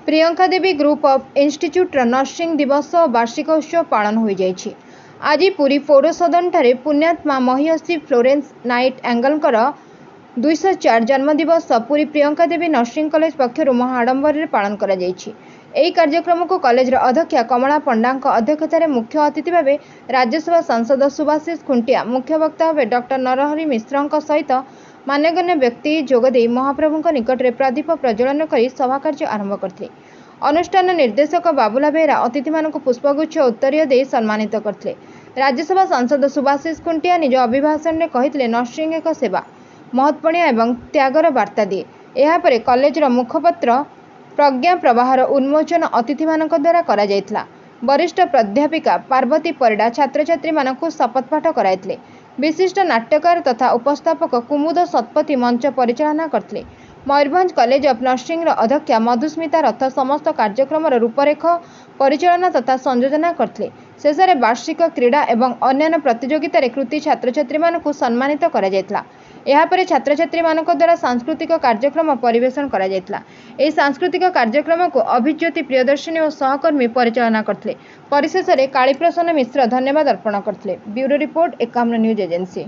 Priyanka Devi group of institute nursing दिवस और वार्षिक उत्सव पालन हो जाइछि। आज पुरी पौर सदन ठारे पुण्यात्मा महिषी फ्लोरेंस नाइट एंगलकर 204 जन्मदिवस पुरी प्रियंका देवी नर्सिंग कॉलेज पक्षर महाआडंबर पालन करा जाइछि। एही कार्यक्रम को कॉलेज अध्यक्षा कमला पंडा अध्यक्षतार मुख्य अतिथि भाव राज्यसभा सांसद सुभाषिष खुंटिया, मुख्य वक्ता भाव डॉक्टर नरहरि मिश्र सहित मान्यगण्य व्यक्ति जोगदे महाप्रभु निकट में प्रदीप प्रज्वलन कर सभा कार्य आरंभ करते। अनुष्ठान निर्देशक बाबुला बेहरा अतिथि मानक पुष्पगुच्छ उत्तरीय दे सम्मानित करते। राज्यसभा सांसद सुभाषिष खुंटिया निज अभिभाषण में कहते नर्सिंग एक सेवा, महत्वपूर्ण एवं त्यागर वार्ता दिए। यापर कॉलेजर मुखपत्र प्रज्ञा प्रवाहर उन्मोचन अतिथि मानक द्वारा करा जायतला। वरिष्ठ प्राध्यापिका पार्वती परिडा छात्र छात्री मानक शपथपाठ कराइतले। विशिष्ट नाट्यकार तथा उपस्थापक कुमुद सतपथी मंच परिचालना करते। मयूरभंज कॉलेज ऑफ नर्सिंग अध्यक्षा मधुस्मिता रथ समस्त कार्यक्रम रूपरेख परिचालना तथा संयोजना करते। शेष में वार्षिक क्रीड़ा एवं अन्य प्रतियोगितार कृति छात्र छात्री मानक सम्मानित करा जायतला। यापर छात्र छात्री मानक द्वारा सांस्कृतिक कार्यक्रम परिवेषण करा जायतला। एही सांस्कृतिक कार्यक्रम को अभिज्योति प्रियदर्शिनी और सहकर्मी परिचालना करते। परिशेष में कालीप्रसन्न मिश्र धन्यवाद अर्पण करते। Bureau report 51 news agency.